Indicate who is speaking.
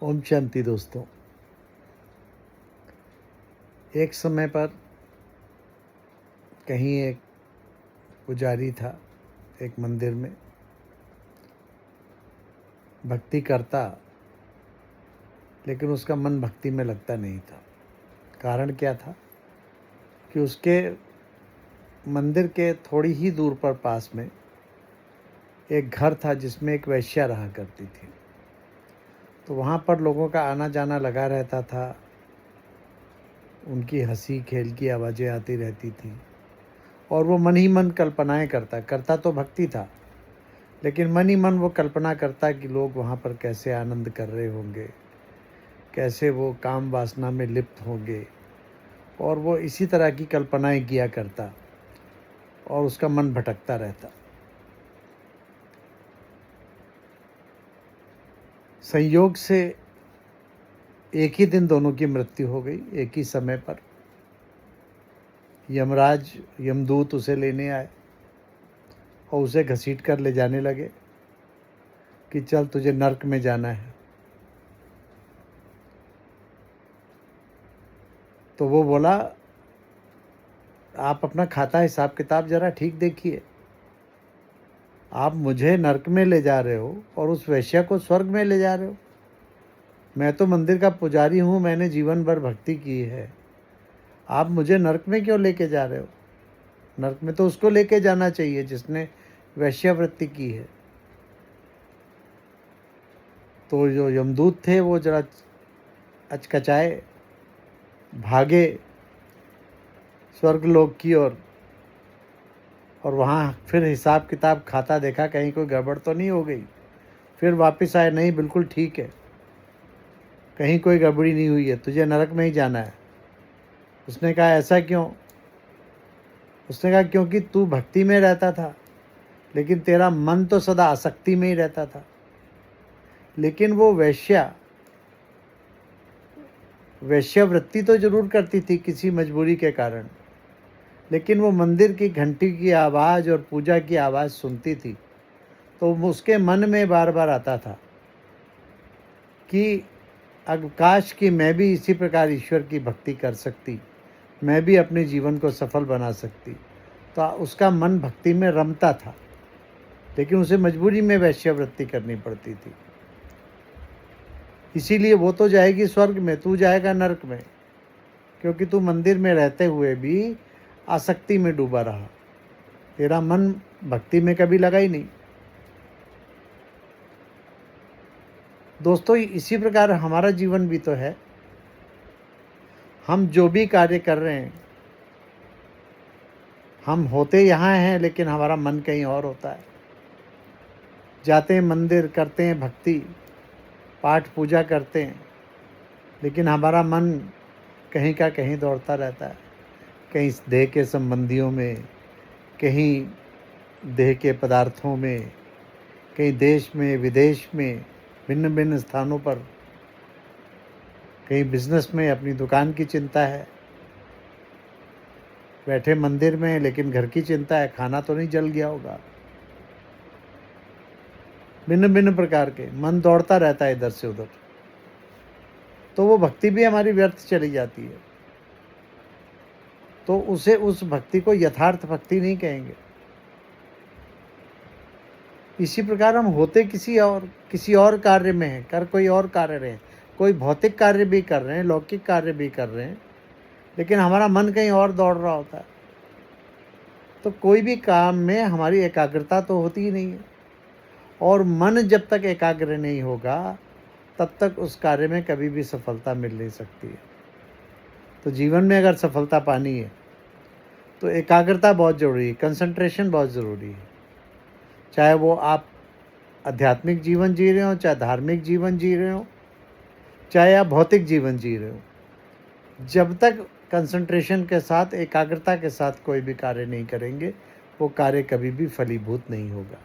Speaker 1: ओम शांति दोस्तों। एक समय पर कहीं एक पुजारी था, एक मंदिर में भक्ति करता, लेकिन उसका मन भक्ति में लगता नहीं था। कारण क्या था कि उसके मंदिर के थोड़ी ही दूर पर पास में एक घर था जिसमें एक वेश्या रहा करती थी। तो वहाँ पर लोगों का आना जाना लगा रहता था। उनकी हंसी खेल की आवाज़ें आती रहती थी और वो मन ही मन कल्पनाएं करता तो भक्ति था, लेकिन मन ही मन वो कल्पना करता कि लोग वहाँ पर कैसे आनंद कर रहे होंगे, कैसे वो काम वासना में लिप्त होंगे, और वो इसी तरह की कल्पनाएं किया करता और उसका मन भटकता रहता। संयोग से एक ही दिन दोनों की मृत्यु हो गई। एक ही समय पर यमराज यमदूत उसे लेने आए और उसे घसीट कर ले जाने लगे कि चल तुझे नरक में जाना है। तो वो बोला, आप अपना खाता हिसाब किताब जरा ठीक देखिए। आप मुझे नरक में ले जा रहे हो और उस वेश्या को स्वर्ग में ले जा रहे हो। मैं तो मंदिर का पुजारी हूँ, मैंने जीवन भर भक्ति की है। आप मुझे नरक में क्यों लेके जा रहे हो? नरक में तो उसको लेके जाना चाहिए जिसने वैश्यावृत्ति की है। तो जो यमदूत थे वो जरा अचकचाए, भागे स्वर्गलोक की ओर और वहाँ फिर हिसाब किताब खाता देखा, कहीं कोई गड़बड़ तो नहीं हो गई। फिर वापस आए, नहीं बिल्कुल ठीक है, कहीं कोई गड़बड़ी नहीं हुई है, तुझे नरक में ही जाना है। उसने कहा ऐसा क्यों? उसने कहा क्योंकि तू भक्ति में रहता था, लेकिन तेरा मन तो सदा आसक्ति में ही रहता था। लेकिन वो वैश्यावृत्ति तो जरूर करती थी किसी मजबूरी के कारण, लेकिन वो मंदिर की घंटी की आवाज़ और पूजा की आवाज़ सुनती थी तो उसके मन में बार बार आता था कि अब काश कि मैं भी इसी प्रकार ईश्वर की भक्ति कर सकती, मैं भी अपने जीवन को सफल बना सकती। तो उसका मन भक्ति में रमता था, लेकिन उसे मजबूरी में वैश्यावृत्ति करनी पड़ती थी। इसीलिए वो तो जाएगी स्वर्ग में, तू जाएगा नरक में, क्योंकि तू मंदिर में रहते हुए भी आसक्ति में डूबा रहा, तेरा मन भक्ति में कभी लगा ही नहीं। दोस्तों, इसी प्रकार हमारा जीवन भी तो है। हम जो भी कार्य कर रहे हैं, हम होते यहाँ हैं लेकिन हमारा मन कहीं और होता है। जाते हैं मंदिर, करते हैं भक्ति, पाठ पूजा करते हैं, लेकिन हमारा मन कहीं का कहीं दौड़ता रहता है। कहीं देह के संबंधियों में, कहीं देह के पदार्थों में, कहीं देश में विदेश में, भिन्न भिन्न स्थानों पर, कहीं बिजनेस में अपनी दुकान की चिंता है, बैठे मंदिर में लेकिन घर की चिंता है, खाना तो नहीं जल गया होगा। भिन्न भिन्न प्रकार के मन दौड़ता रहता है इधर से उधर, तो वो भक्ति भी हमारी व्यर्थ चली जाती है। तो उस भक्ति को यथार्थ भक्ति नहीं कहेंगे। इसी प्रकार हम होते किसी और कार्य में हैं, कर कोई और कार्य रहे, कोई भौतिक कार्य भी कर रहे हैं, लौकिक कार्य भी कर रहे हैं, लेकिन हमारा मन कहीं और दौड़ रहा होता है। तो कोई भी काम में हमारी एकाग्रता तो होती ही नहीं है, और मन जब तक एकाग्र नहीं होगा तब तक उस कार्य में कभी भी सफलता मिल नहीं सकती है। तो जीवन में अगर सफलता पानी है तो एकाग्रता बहुत ज़रूरी है, कंसंट्रेशन बहुत ज़रूरी है। चाहे वो आप आध्यात्मिक जीवन जी रहे हो, चाहे धार्मिक जीवन जी रहे हो, चाहे आप भौतिक जीवन जी रहे हो, जब तक कंसंट्रेशन के साथ, एकाग्रता के साथ कोई भी कार्य नहीं करेंगे, वो कार्य कभी भी फलीभूत नहीं होगा।